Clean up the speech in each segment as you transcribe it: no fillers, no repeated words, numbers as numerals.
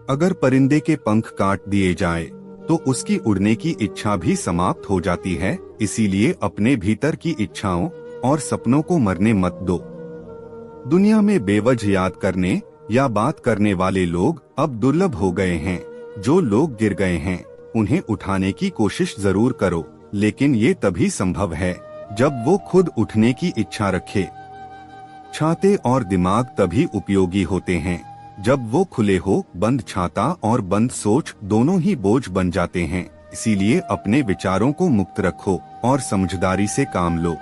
अगर परिंदे के पंख काट दिए जाए तो उसकी उड़ने की इच्छा भी समाप्त हो जाती है। इसीलिए अपने भीतर की इच्छाओं और सपनों को मरने मत दो। दुनिया में बेवजह याद करने या बात करने वाले लोग अब दुर्लभ हो गए हैं। जो लोग गिर गए हैं उन्हें उठाने की कोशिश जरूर करो, लेकिन ये तभी संभव है जब वो खुद उठने की इच्छा रखे। छाते और दिमाग तभी उपयोगी होते हैं जब वो खुले हो। बंद छाता और बंद सोच दोनों ही बोझ बन जाते हैं। इसीलिए अपने विचारों को मुक्त रखो और समझदारी से काम लो।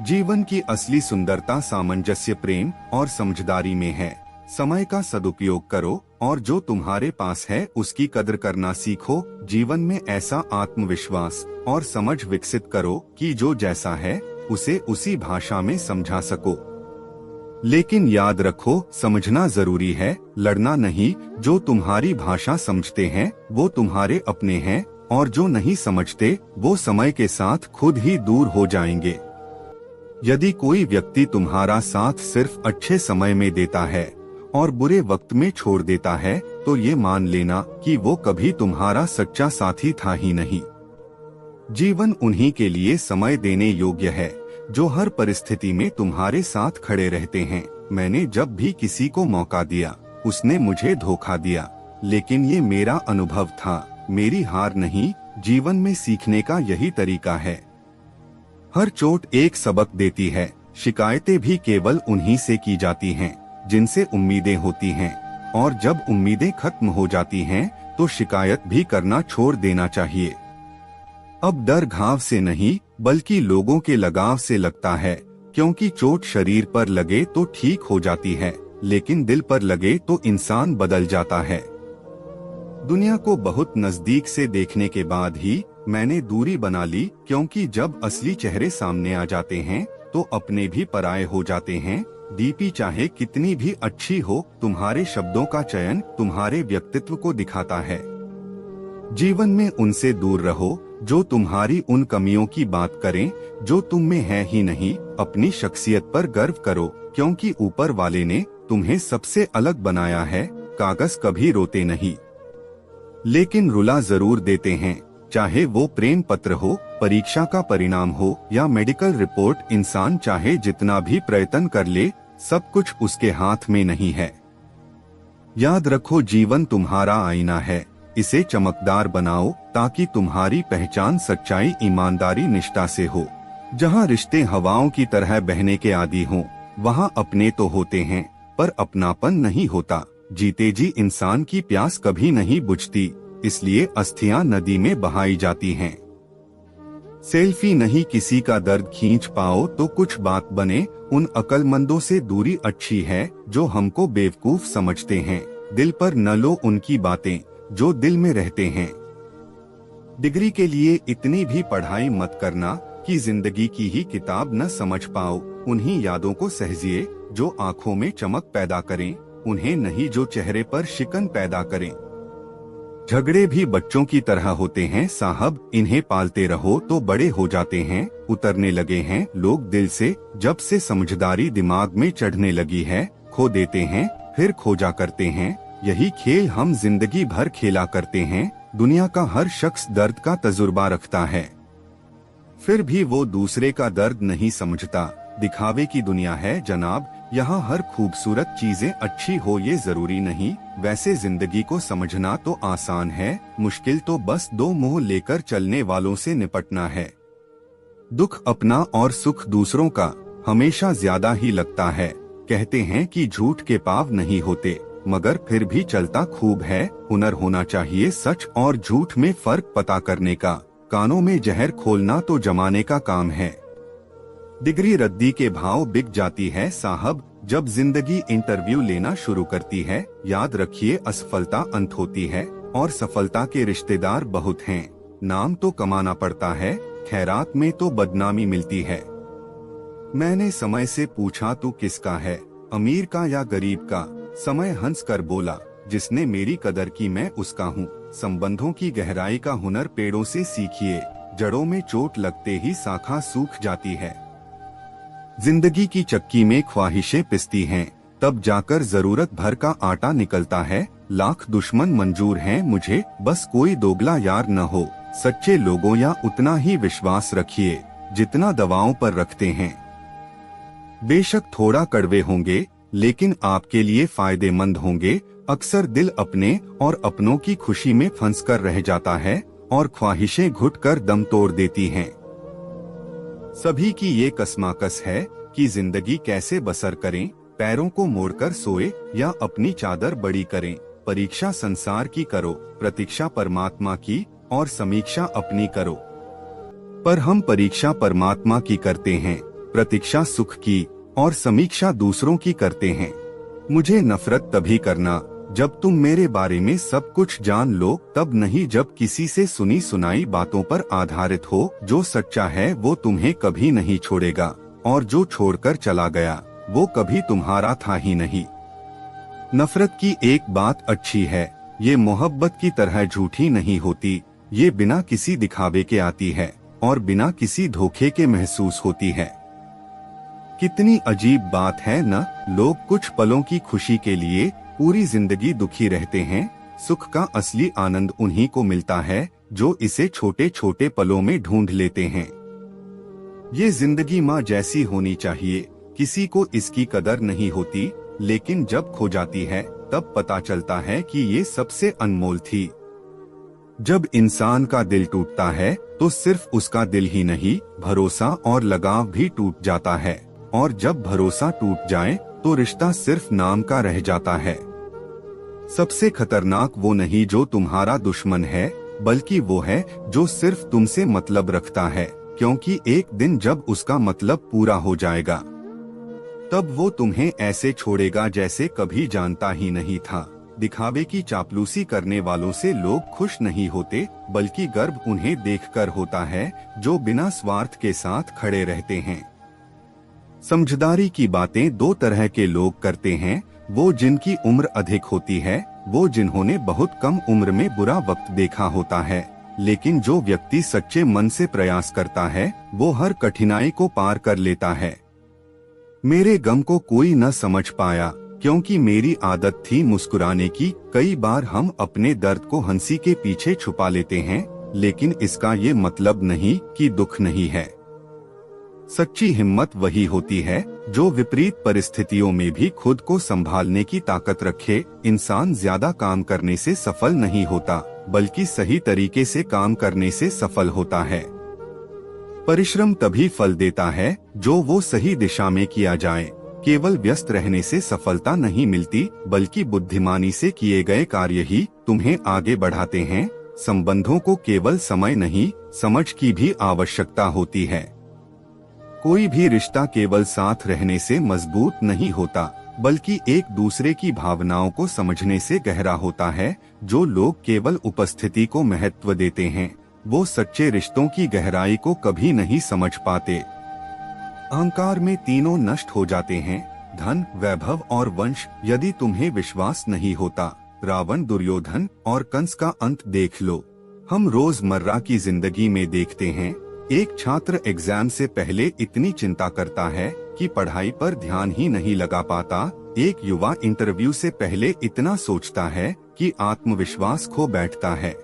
जीवन की असली सुंदरता सामंजस्य, प्रेम और समझदारी में है। समय का सदुपयोग करो और जो तुम्हारे पास है उसकी कदर करना सीखो। जीवन में ऐसा आत्मविश्वास और समझ विकसित करो कि जो जैसा है उसे उसी भाषा में समझा सको। लेकिन याद रखो, समझना जरूरी है, लड़ना नहीं। जो तुम्हारी भाषा समझते हैं वो तुम्हारे अपने हैं, और जो नहीं समझते वो समय के साथ खुद ही दूर हो जाएंगे। यदि कोई व्यक्ति तुम्हारा साथ सिर्फ अच्छे समय में देता है और बुरे वक्त में छोड़ देता है, तो ये मान लेना कि वो कभी तुम्हारा सच्चा साथी था ही नहीं। जीवन उन्हीं के लिए समय देने योग्य है जो हर परिस्थिति में तुम्हारे साथ खड़े रहते हैं। मैंने जब भी किसी को मौका दिया उसने मुझे धोखा दिया, लेकिन ये मेरा अनुभव था, मेरी हार नहीं। जीवन में सीखने का यही तरीका है। हर चोट एक सबक देती है। शिकायतें भी केवल उन्हीं से की जाती हैं जिनसे उम्मीदें होती हैं, और जब उम्मीदें खत्म हो जाती हैं तो शिकायत भी करना छोड़ देना चाहिए। अब डर घाव से नहीं बल्कि लोगों के लगाव से लगता है, क्योंकि चोट शरीर पर लगे तो ठीक हो जाती है, लेकिन दिल पर लगे तो इंसान बदल जाता है। दुनिया को बहुत नजदीक से देखने के बाद ही मैंने दूरी बना ली, क्योंकि जब असली चेहरे सामने आ जाते हैं तो अपने भी पराये हो जाते हैं। डीपी चाहे कितनी भी अच्छी हो, तुम्हारे शब्दों का चयन तुम्हारे व्यक्तित्व को दिखाता है। जीवन में उनसे दूर रहो जो तुम्हारी उन कमियों की बात करें जो तुम में है ही नहीं। अपनी शख्सियत पर गर्व करो, क्योंकि ऊपर वाले ने तुम्हें सबसे अलग बनाया है। कागज कभी रोते नहीं, लेकिन रुला जरूर देते हैं। चाहे वो प्रेम पत्र हो, परीक्षा का परिणाम हो या मेडिकल रिपोर्ट, इंसान चाहे जितना भी प्रयत्न कर ले, सब कुछ उसके हाथ में नहीं है। याद रखो, जीवन तुम्हारा आईना है, इसे चमकदार बनाओ ताकि तुम्हारी पहचान सच्चाई, ईमानदारी, निष्ठा से हो। जहाँ रिश्ते हवाओं की तरह बहने के आदी हों, वहाँ अपने तो होते हैं पर अपनापन नहीं होता। जीते जी इंसान की प्यास कभी नहीं बुझती, इसलिए अस्थियां नदी में बहाई जाती हैं। सेल्फी नहीं किसी का दर्द खींच पाओ तो कुछ बात बने। उन अक्लमंदों से दूरी अच्छी है जो हमको बेवकूफ समझते हैं। दिल पर न लो उनकी बातें जो दिल में रहते हैं। डिग्री के लिए इतनी भी पढ़ाई मत करना कि जिंदगी की ही किताब न समझ पाओ। उन्हीं यादों को सहजिए जो आंखों में चमक पैदा करें, उन्हें नहीं जो चेहरे पर शिकन पैदा करें। झगड़े भी बच्चों की तरह होते हैं साहब, इन्हें पालते रहो तो बड़े हो जाते हैं। उतरने लगे हैं लोग दिल से, जब से समझदारी दिमाग में चढ़ने लगी है। खो देते हैं फिर खोजा करते हैं, यही खेल हम जिंदगी भर खेला करते हैं। दुनिया का हर शख्स दर्द का तजुर्बा रखता है, फिर भी वो दूसरे का दर्द नहीं समझता। दिखावे की दुनिया है जनाब, यहाँ हर खूबसूरत चीजें अच्छी हो ये जरूरी नहीं। वैसे जिंदगी को समझना तो आसान है, मुश्किल तो बस दो मुंह लेकर चलने वालों से निपटना है। दुख अपना और सुख दूसरों का हमेशा ज्यादा ही लगता है। कहते हैं कि झूठ के पाँव नहीं होते, मगर फिर भी चलता खूब है। हुनर होना चाहिए सच और झूठ में फर्क पता करने का। कानों में जहर खोलना तो जमाने का काम है। डिग्री रद्दी के भाव बिक जाती है साहब, जब जिंदगी इंटरव्यू लेना शुरू करती है। याद रखिए, असफलता अंत होती है और सफलता के रिश्तेदार बहुत हैं। नाम तो कमाना पड़ता है, खैरात में तो बदनामी मिलती है। मैंने समय से पूछा तू किसका है, अमीर का या गरीब का? समय हंस कर बोला, जिसने मेरी कदर की मैं उसका हूँ। संबंधों की गहराई का हुनर पेड़ों से सीखिए, जड़ों में चोट लगते ही शाखा सूख जाती है। जिंदगी की चक्की में ख्वाहिशें पिसती हैं, तब जाकर जरूरत भर का आटा निकलता है। लाख दुश्मन मंजूर हैं मुझे, बस कोई दोगला यार न हो। सच्चे लोगों या उतना ही विश्वास रखिए जितना दवाओं पर रखते हैं। बेशक थोड़ा कड़वे होंगे लेकिन आपके लिए फायदेमंद होंगे। अक्सर दिल अपने और अपनों की खुशी में फंसकर रह जाता है और ख्वाहिशें घुटकर दम तोड़ देती हैं। सभी की ये कस्माकस है कि जिंदगी कैसे बसर करें, पैरों को मोड़कर सोए या अपनी चादर बड़ी करें। परीक्षा संसार की करो, प्रतीक्षा परमात्मा की, और समीक्षा अपनी करो। पर हम परीक्षा परमात्मा की करते हैं, प्रतीक्षा सुख की, और समीक्षा दूसरों की करते हैं। मुझे नफरत तभी करना जब तुम मेरे बारे में सब कुछ जान लो, तब नहीं जब किसी से सुनी सुनाई बातों पर आधारित हो। जो सच्चा है वो तुम्हें कभी नहीं छोड़ेगा, और जो छोड़कर चला गया वो कभी तुम्हारा था ही नहीं। नफरत की एक बात अच्छी है, ये मोहब्बत की तरह झूठी नहीं होती। ये बिना किसी दिखावे के आती है और बिना किसी धोखे के महसूस होती है। कितनी अजीब बात है न, लोग कुछ पलों की खुशी के लिए पूरी जिंदगी दुखी रहते हैं। सुख का असली आनंद उन्हीं को मिलता है जो इसे छोटे छोटे पलों में ढूंढ लेते हैं। ये जिंदगी माँ जैसी होनी चाहिए, किसी को इसकी कदर नहीं होती, लेकिन जब खो जाती है तब पता चलता है कि ये सबसे अनमोल थी। जब इंसान का दिल टूटता है तो सिर्फ उसका दिल ही नहीं, भरोसा और लगाव भी टूट जाता है, और जब भरोसा टूट जाए तो रिश्ता सिर्फ नाम का रह जाता है। सबसे खतरनाक वो नहीं जो तुम्हारा दुश्मन है, बल्कि वो है जो सिर्फ तुमसे मतलब रखता है, क्योंकि एक दिन जब उसका मतलब पूरा हो जाएगा तब वो तुम्हें ऐसे छोड़ेगा जैसे कभी जानता ही नहीं था। दिखावे की चापलूसी करने वालों से लोग खुश नहीं होते, बल्कि गर्व उन्हें देखकर होता है जो बिना स्वार्थ के साथ खड़े रहते हैं। समझदारी की बातें दो तरह के लोग करते हैं, वो जिनकी उम्र अधिक होती है, वो जिन्होंने बहुत कम उम्र में बुरा वक्त देखा होता है। लेकिन जो व्यक्ति सच्चे मन से प्रयास करता है वो हर कठिनाई को पार कर लेता है। मेरे गम को कोई न समझ पाया क्योंकि मेरी आदत थी मुस्कुराने की। कई बार हम अपने दर्द को हंसी के पीछे छुपा लेते हैं, लेकिन इसका ये मतलब नहीं कि दुख नहीं है। सच्ची हिम्मत वही होती है जो विपरीत परिस्थितियों में भी खुद को संभालने की ताकत रखे। इंसान ज्यादा काम करने से सफल नहीं होता, बल्कि सही तरीके से काम करने से सफल होता है। परिश्रम तभी फल देता है जो वो सही दिशा में किया जाए। केवल व्यस्त रहने से सफलता नहीं मिलती, बल्कि बुद्धिमानी से किए गए कार्य ही तुम्हें आगे बढ़ाते हैं। संबंधों को केवल समय नहीं, समझ की भी आवश्यकता होती है। कोई भी रिश्ता केवल साथ रहने से मजबूत नहीं होता, बल्कि एक दूसरे की भावनाओं को समझने से गहरा होता है। जो लोग केवल उपस्थिति को महत्व देते हैं वो सच्चे रिश्तों की गहराई को कभी नहीं समझ पाते। अहंकार में तीनों नष्ट हो जाते हैं, धन, वैभव और वंश। यदि तुम्हें विश्वास नहीं होता, रावण, दुर्योधन और कंस का अंत देख लो। हम रोजमर्रा की जिंदगी में देखते हैं, एक छात्र एग्जाम से पहले इतनी चिंता करता है कि पढ़ाई पर ध्यान ही नहीं लगा पाता। एक युवा इंटरव्यू से पहले इतना सोचता है कि आत्मविश्वास खो बैठता है।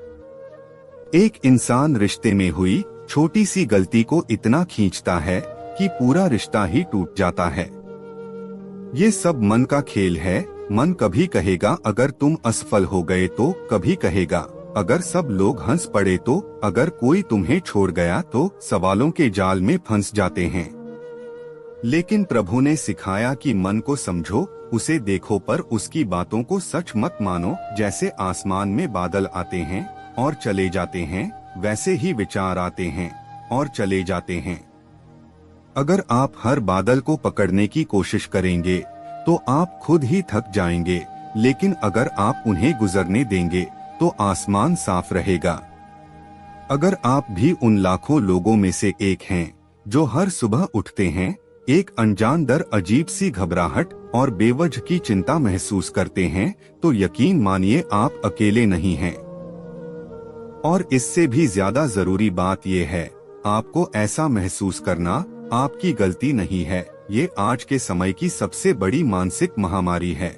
एक इंसान रिश्ते में हुई छोटी सी गलती को इतना खींचता है कि पूरा रिश्ता ही टूट जाता है। ये सब मन का खेल है। मन कभी कहेगा अगर तुम असफल हो गए तो, कभी कहेगा अगर सब लोग हंस पड़े तो, अगर कोई तुम्हें छोड़ गया तो। सवालों के जाल में फंस जाते हैं। लेकिन प्रभु ने सिखाया कि मन को समझो, उसे देखो, पर उसकी बातों को सच मत मानो। जैसे आसमान में बादल आते हैं और चले जाते हैं, वैसे ही विचार आते हैं और चले जाते हैं। अगर आप हर बादल को पकड़ने की कोशिश करेंगे तो आप खुद ही थक जाएंगे, लेकिन अगर आप उन्हें गुजरने देंगे तो आसमान साफ रहेगा। अगर आप भी उन लाखों लोगों में से एक हैं जो हर सुबह उठते हैं, एक अनजान डर, अजीब सी घबराहट और बेवजह की चिंता महसूस करते हैं, तो यकीन मानिए आप अकेले नहीं हैं। और इससे भी ज्यादा जरूरी बात यह है, आपको ऐसा महसूस करना आपकी गलती नहीं है। ये आज के समय की सबसे बड़ी मानसिक महामारी है।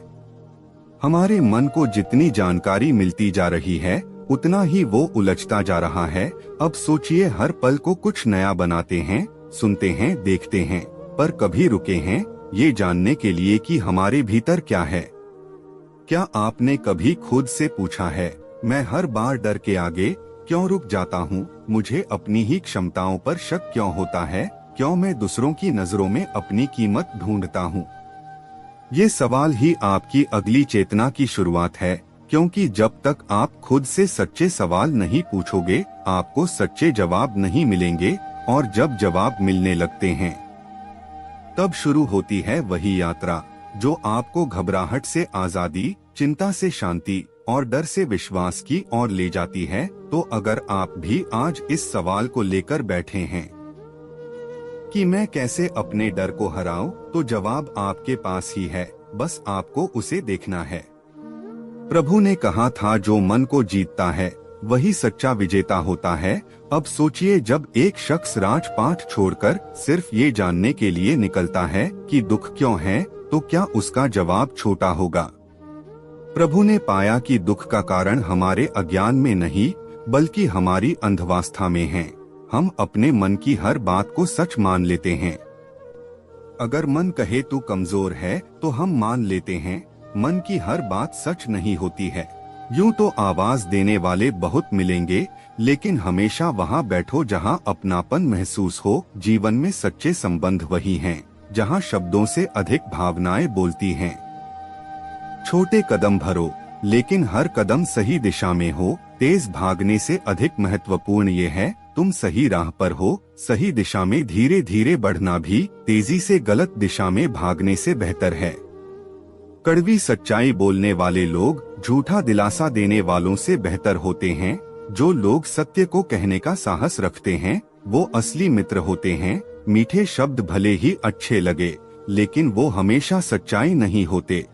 हमारे मन को जितनी जानकारी मिलती जा रही है उतना ही वो उलझता जा रहा है। अब सोचिए, हर पल को कुछ नया बनाते हैं, सुनते हैं, देखते हैं, पर कभी रुके हैं ये जानने के लिए कि हमारे भीतर क्या है? क्या आपने कभी खुद से पूछा है, मैं हर बार डर के आगे क्यों रुक जाता हूँ? मुझे अपनी ही क्षमताओं पर शक क्यों होता है? क्यों मैं दूसरों की नजरों में अपनी कीमत ढूंढता हूँ? ये सवाल ही आपकी अगली चेतना की शुरुआत है, क्योंकि जब तक आप खुद से सच्चे सवाल नहीं पूछोगे, आपको सच्चे जवाब नहीं मिलेंगे, और जब जवाब मिलने लगते हैं तब शुरू होती है वही यात्रा जो आपको घबराहट से आजादी, चिंता से शांति और डर से विश्वास की ओर ले जाती है। तो अगर आप भी आज इस सवाल को लेकर बैठे हैं कि मैं कैसे अपने डर को हराऊं, तो जवाब आपके पास ही है, बस आपको उसे देखना है। प्रभु ने कहा था, जो मन को जीतता है वही सच्चा विजेता होता है। अब सोचिए, जब एक शख्स राजपाट छोड़कर सिर्फ ये जानने के लिए निकलता है कि दुख क्यों है, तो क्या उसका जवाब छोटा होगा? प्रभु ने पाया कि दुख का कारण हमारे अज्ञान में नहीं, बल्कि हमारी अंधवास्था में है। हम अपने मन की हर बात को सच मान लेते हैं। अगर मन कहे तू कमजोर है, तो हम मान लेते हैं। मन की हर बात सच नहीं होती है। यूं तो आवाज देने वाले बहुत मिलेंगे, लेकिन हमेशा वहां बैठो जहां अपनापन महसूस हो। जीवन में सच्चे संबंध वही हैं, जहां शब्दों से अधिक भावनाएं बोलती हैं। छोटे कदम भरो, लेकिन हर कदम सही दिशा में हो। तेज भागने से अधिक महत्वपूर्ण ये है, तुम सही राह पर हो। सही दिशा में धीरे धीरे बढ़ना भी तेजी से गलत दिशा में भागने से बेहतर है। कड़वी सच्चाई बोलने वाले लोग झूठा दिलासा देने वालों से बेहतर होते हैं। जो लोग सत्य को कहने का साहस रखते हैं, वो असली मित्र होते हैं। मीठे शब्द भले ही अच्छे लगे, लेकिन वो हमेशा सच्चाई नहीं होते।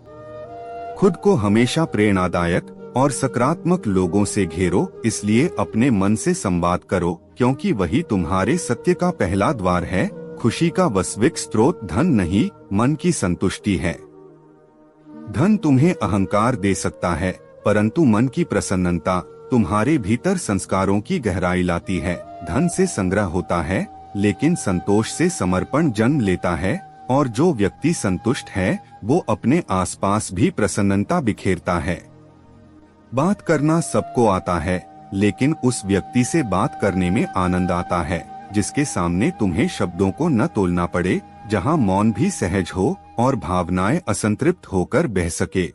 खुद को हमेशा प्रेरणादायक और सकारात्मक लोगों से घेरो। इसलिए अपने मन से संवाद करो, क्योंकि वही तुम्हारे सत्य का पहला द्वार है। खुशी का वास्तविक स्रोत धन नहीं, मन की संतुष्टि है। धन तुम्हें अहंकार दे सकता है, परंतु मन की प्रसन्नता तुम्हारे भीतर संस्कारों की गहराई लाती है। धन से संग्रह होता है, लेकिन संतोष से समर्पण जन्म लेता है। और जो व्यक्ति संतुष्ट है, वो अपने आसपास भी प्रसन्नता बिखेरता है। बात करना सबको आता है, लेकिन उस व्यक्ति से बात करने में आनंद आता है जिसके सामने तुम्हें शब्दों को न तोलना पड़े, जहां मौन भी सहज हो और भावनाएं असंतृप्त होकर बह सके।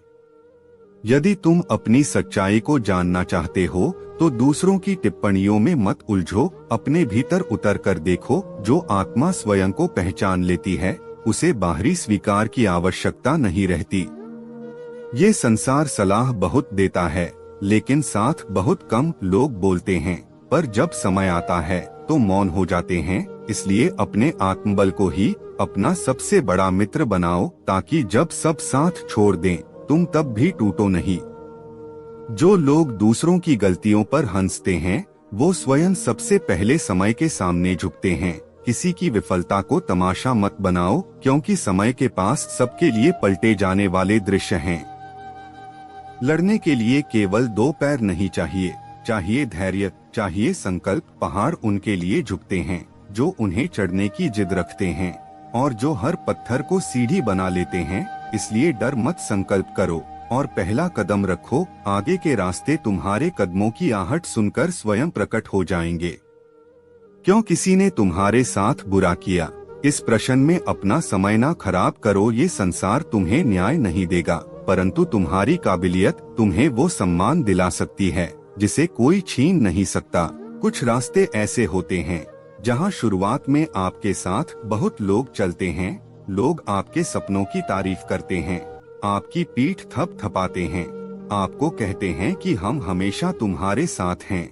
यदि तुम अपनी सच्चाई को जानना चाहते हो, तो दूसरों की टिप्पणियों में मत उलझो। अपने भीतर उतर कर देखो। जो आत्मा स्वयं को पहचान लेती है, उसे बाहरी स्वीकार की आवश्यकता नहीं रहती। ये संसार सलाह बहुत देता है, लेकिन साथ बहुत कम लोग बोलते हैं। पर जब समय आता है तो मौन हो जाते हैं। इसलिए अपने आत्मबल को ही अपना सबसे बड़ा मित्र बनाओ, ताकि जब सब साथ छोड़ दें, तुम तब भी टूटो नहीं। जो लोग दूसरों की गलतियों पर हंसते हैं, वो स्वयं सबसे पहले समय के सामने झुकते हैं। किसी की विफलता को तमाशा मत बनाओ, क्योंकि समय के पास सबके लिए पलटे जाने वाले दृश्य हैं। लड़ने के लिए केवल 2 पैर नहीं चाहिए, चाहिए धैर्य, चाहिए संकल्प। पहाड़ उनके लिए झुकते हैं जो उन्हें चढ़ने की जिद रखते हैं, और जो हर पत्थर को सीढ़ी बना लेते हैं। इसलिए डर मत, संकल्प करो और पहला कदम रखो। आगे के रास्ते तुम्हारे कदमों की आहट सुनकर स्वयं प्रकट हो जाएंगे। क्यों किसी ने तुम्हारे साथ बुरा किया? इस प्रश्न में अपना समय ना खराब करो। ये संसार तुम्हें न्याय नहीं देगा, परंतु तुम्हारी काबिलियत तुम्हें वो सम्मान दिला सकती है जिसे कोई छीन नहीं सकता। कुछ रास्ते ऐसे होते हैं जहां शुरुआत में आपके साथ बहुत लोग चलते हैं। लोग आपके सपनों की तारीफ करते हैं, आपकी पीठ थपथपाते हैं, आपको कहते हैं कि हम हमेशा तुम्हारे साथ हैं।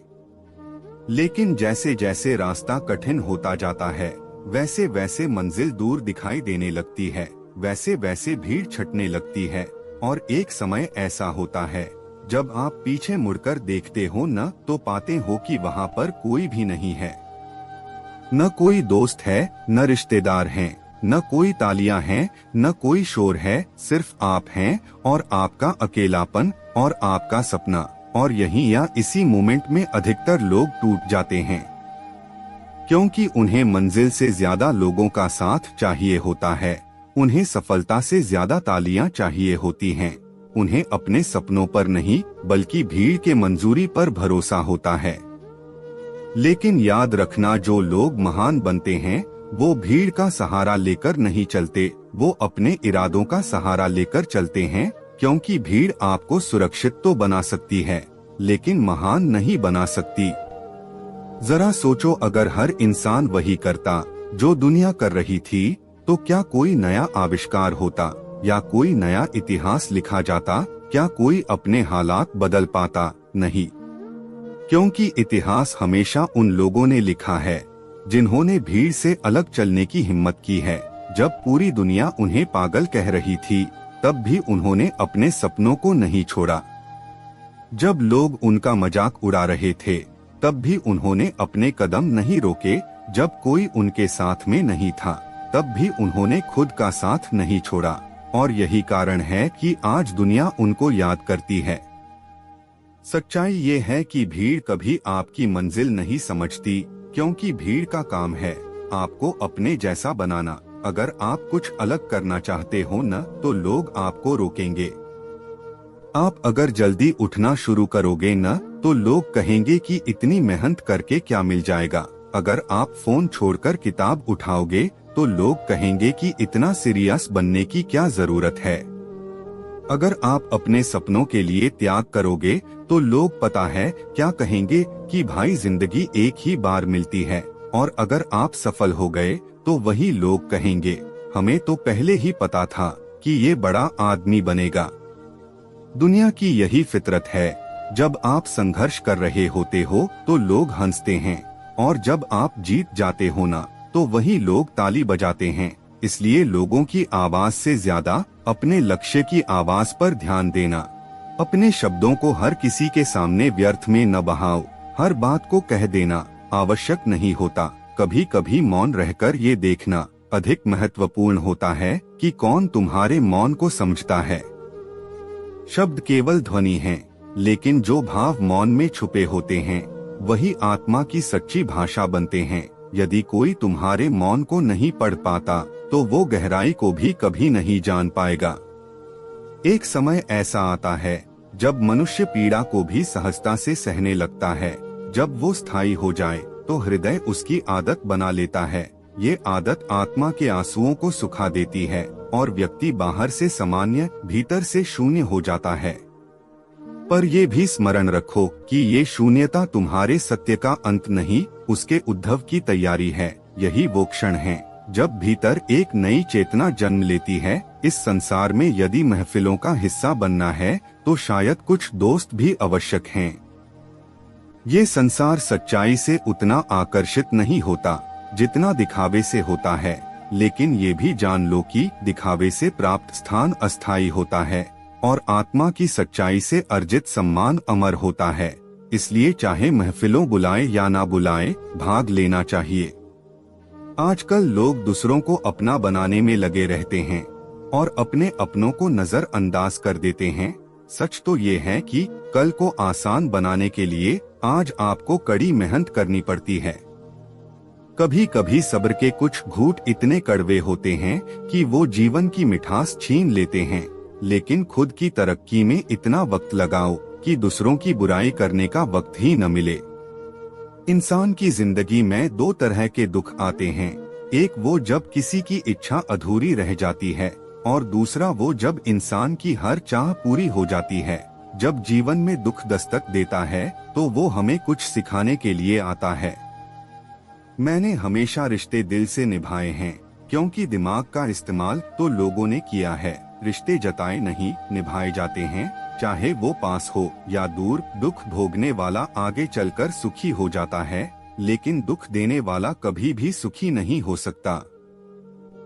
लेकिन जैसे जैसे रास्ता कठिन होता जाता है, वैसे वैसे मंजिल दूर दिखाई देने लगती है, वैसे वैसे भीड़ छटने लगती है। और एक समय ऐसा होता है जब आप पीछे मुड़कर देखते हो न तो पाते हो कि वहाँ पर कोई भी नहीं है। न कोई दोस्त है, न रिश्तेदार हैं, न कोई तालियां हैं, न कोई शोर है, सिर्फ आप हैं और आपका अकेलापन और आपका सपना। और यहीं या इसी मोमेंट में अधिकतर लोग टूट जाते हैं, क्योंकि उन्हें मंजिल से ज्यादा लोगों का साथ चाहिए होता है। उन्हें सफलता से ज्यादा तालियां चाहिए होती हैं। उन्हें अपने सपनों पर नहीं बल्कि भीड़ के मंजूरी पर भरोसा होता है। लेकिन याद रखना, जो लोग महान बनते हैं वो भीड़ का सहारा लेकर नहीं चलते, वो अपने इरादों का सहारा लेकर चलते हैं। क्योंकि भीड़ आपको सुरक्षित तो बना सकती है लेकिन महान नहीं बना सकती। जरा सोचो, अगर हर इंसान वही करता जो दुनिया कर रही थी तो क्या कोई नया आविष्कार होता या कोई नया इतिहास लिखा जाता? क्या कोई अपने हालात बदल पाता? नहीं, क्योंकि इतिहास हमेशा उन लोगों ने लिखा है जिन्होंने भीड़ से अलग चलने की हिम्मत की है। जब पूरी दुनिया उन्हें पागल कह रही थी तब भी उन्होंने अपने सपनों को नहीं छोड़ा। जब लोग उनका मजाक उड़ा रहे थे तब भी उन्होंने अपने कदम नहीं रोके। जब कोई उनके साथ में नहीं था तब भी उन्होंने खुद का साथ नहीं छोड़ा। और यही कारण है कि आज दुनिया उनको याद करती है। सच्चाई ये है कि भीड़ कभी आपकी मंजिल नहीं समझती, क्योंकि भीड़ का काम है आपको अपने जैसा बनाना। अगर आप कुछ अलग करना चाहते हो न तो लोग आपको रोकेंगे। आप अगर जल्दी उठना शुरू करोगे न तो लोग कहेंगे कि इतनी मेहनत करके क्या मिल जाएगा। अगर आप फोन छोड़कर किताब उठाओगे तो लोग कहेंगे कि इतना सीरियस बनने की क्या जरूरत है। अगर आप अपने सपनों के लिए त्याग करोगे तो लोग पता है क्या कहेंगे कि भाई जिंदगी एक ही बार मिलती है। और अगर आप सफल हो गए तो वही लोग कहेंगे हमें तो पहले ही पता था कि ये बड़ा आदमी बनेगा। दुनिया की यही फितरत है, जब आप संघर्ष कर रहे होते हो तो लोग हंसते हैं और जब आप जीत जाते हो ना तो वही लोग ताली बजाते हैं। इसलिए लोगों की आवाज से ज्यादा अपने लक्ष्य की आवाज पर ध्यान देना। अपने शब्दों को हर किसी के सामने व्यर्थ में न बहाओ। हर बात को कह देना आवश्यक नहीं होता। कभी कभी मौन रहकर ये देखना अधिक महत्वपूर्ण होता है कि कौन तुम्हारे मौन को समझता है। शब्द केवल ध्वनि हैं, लेकिन जो भाव मौन में छुपे होते हैं वही आत्मा की सच्ची भाषा बनते हैं। यदि कोई तुम्हारे मौन को नहीं पढ़ पाता तो वो गहराई को भी कभी नहीं जान पाएगा। एक समय ऐसा आता है जब मनुष्य पीड़ा को भी सहजता से सहने लगता है। जब वो स्थायी हो जाए तो हृदय उसकी आदत बना लेता है। ये आदत आत्मा के आंसुओं को सुखा देती है और व्यक्ति बाहर से सामान्य भीतर से शून्य हो जाता है। पर ये भी स्मरण रखो कि ये शून्यता तुम्हारे सत्य का अंत नहीं, उसके उद्भव की तैयारी है। यही वो क्षण है जब भीतर एक नई चेतना जन्म लेती है। इस संसार में यदि महफिलों का हिस्सा बनना है तो शायद कुछ दोस्त भी आवश्यक हैं। ये संसार सच्चाई से उतना आकर्षित नहीं होता जितना दिखावे से होता है, लेकिन ये भी जान लो कि दिखावे से प्राप्त स्थान अस्थायी होता है और आत्मा की सच्चाई से अर्जित सम्मान अमर होता है। इसलिए चाहे महफिलों बुलाए या ना बुलाए, भाग लेना चाहिए। आजकल लोग दूसरों को अपना बनाने में लगे रहते हैं और अपने अपनों को नजरअंदाज कर देते हैं। सच तो ये है कि कल को आसान बनाने के लिए आज आपको कड़ी मेहनत करनी पड़ती है। कभी कभी सब्र के कुछ घूंट इतने कड़वे होते हैं कि वो जीवन की मिठास छीन लेते हैं। लेकिन खुद की तरक्की में इतना वक्त लगाओ कि दूसरों की बुराई करने का वक्त ही न मिले। इंसान की जिंदगी में दो तरह के दुख आते हैं। एक वो जब किसी की इच्छा अधूरी रह जाती है और दूसरा वो जब इंसान की हर चाह पूरी हो जाती है। जब जीवन में दुख दस्तक देता है तो वो हमें कुछ सिखाने के लिए आता है। मैंने हमेशा रिश्ते दिल से निभाए हैं, क्योंकि दिमाग का इस्तेमाल तो लोगों ने किया है। रिश्ते जताए नहीं, निभाए जाते हैं। चाहे वो पास हो या दूर, दुख भोगने वाला आगे चलकर सुखी हो जाता है, लेकिन दुख देने वाला कभी भी सुखी नहीं हो सकता।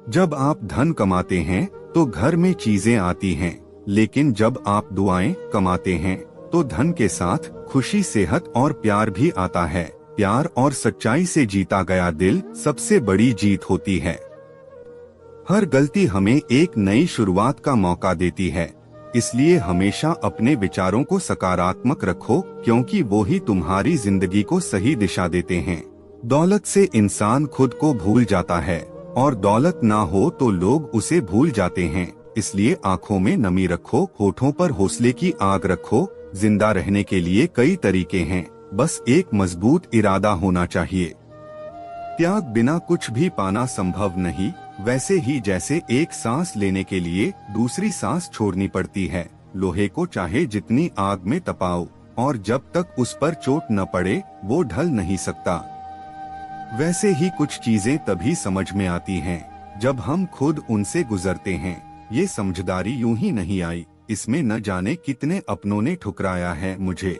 जब आप धन कमाते हैं तो घर में चीजें आती हैं, लेकिन जब आप दुआएं कमाते हैं तो धन के साथ खुशी, सेहत और प्यार भी आता है। प्यार और सच्चाई से जीता गया दिल सबसे बड़ी जीत होती है। हर गलती हमें एक नई शुरुआत का मौका देती है, इसलिए हमेशा अपने विचारों को सकारात्मक रखो, क्योंकि वो ही तुम्हारी जिंदगी को सही दिशा देते हैं। दौलत से इंसान खुद को भूल जाता है, और दौलत ना हो तो लोग उसे भूल जाते हैं। इसलिए आंखों में नमी रखो, होठों पर हौसले की आग रखो। जिंदा रहने के लिए कई तरीके हैं, बस एक मजबूत इरादा होना चाहिए। त्याग बिना कुछ भी पाना संभव नहीं, वैसे ही जैसे एक सांस लेने के लिए दूसरी सांस छोड़नी पड़ती है। लोहे को चाहे जितनी आग में तपाओ, और जब तक उस पर चोट न पड़े वो ढल नहीं सकता। वैसे ही कुछ चीजें तभी समझ में आती हैं जब हम खुद उनसे गुजरते हैं। ये समझदारी यूं ही नहीं आई, इसमें न जाने कितने अपनों ने ठुकराया है मुझे।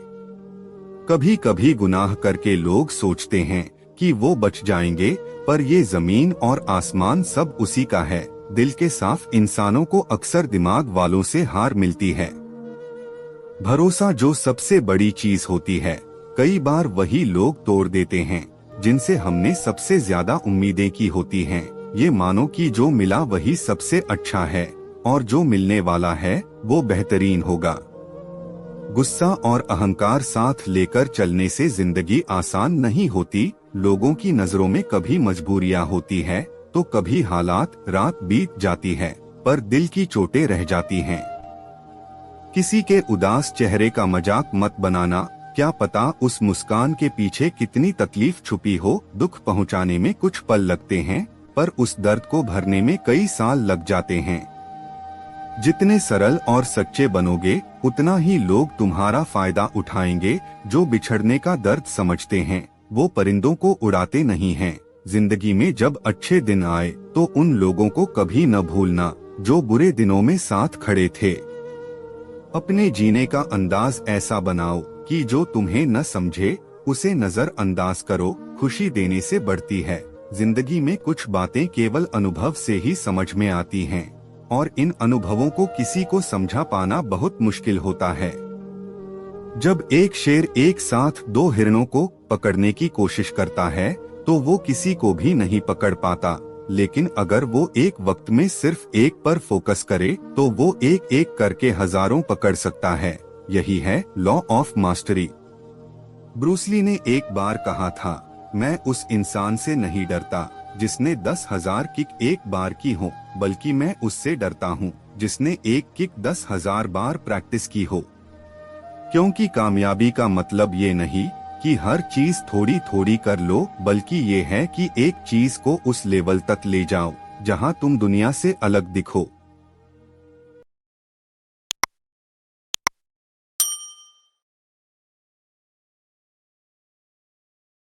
कभी कभी गुनाह करके लोग सोचते हैं कि वो बच जाएंगे, पर ये जमीन और आसमान सब उसी का है। दिल के साफ इंसानों को अक्सर दिमाग वालों से हार मिलती है। भरोसा जो सबसे बड़ी चीज होती है, कई बार वही लोग तोड़ देते हैं जिनसे हमने सबसे ज्यादा उम्मीदें की होती हैं। ये मानो कि जो मिला वही सबसे अच्छा है, और जो मिलने वाला है वो बेहतरीन होगा। गुस्सा और अहंकार साथ लेकर चलने से जिंदगी आसान नहीं होती। लोगों की नजरों में कभी मजबूरियां होती है, तो कभी हालात, रात बीत जाती है, पर दिल की चोटें रह जाती हैं। किसी के उदास चेहरे का मजाक मत बनाना, क्या पता उस मुस्कान के पीछे कितनी तकलीफ छुपी हो। दुख पहुंचाने में कुछ पल लगते हैं, पर उस दर्द को भरने में कई साल लग जाते हैं। जितने सरल और सच्चे बनोगे, उतना ही लोग तुम्हारा फायदा उठाएंगे। जो बिछड़ने का दर्द समझते हैं, वो परिंदों को उड़ाते नहीं हैं। जिंदगी में जब अच्छे दिन आए, तो उन लोगों को कभी न भूलना जो बुरे दिनों में साथ खड़े थे। अपने जीने का अंदाज ऐसा बनाओ कि जो तुम्हें न समझे उसे नजर अंदाज करो। खुशी देने से बढ़ती है। जिंदगी में कुछ बातें केवल अनुभव से ही समझ में आती हैं, और इन अनुभवों को किसी को समझा पाना बहुत मुश्किल होता है। जब एक शेर एक साथ दो हिरणों को पकड़ने की कोशिश करता है, तो वो किसी को भी नहीं पकड़ पाता। लेकिन अगर वो एक वक्त में सिर्फ एक पर फोकस करे, तो वो एक एक करके हजारों पकड़ सकता है। यही है law of mastery. Bruce Lee ने एक बार कहा था, मैं उस इंसान से नहीं डरता जिसने 10,000 किक एक बार की हो, बल्कि मैं उससे डरता हूँ जिसने एक किक 10,000 बार प्रैक्टिस की हो। क्योंकि कामयाबी का मतलब ये नहीं कि हर चीज थोड़ी थोड़ी कर लो, बल्कि ये है कि एक चीज को उस लेवल तक ले जाओ जहाँ तुम दुनिया से अलग दिखो।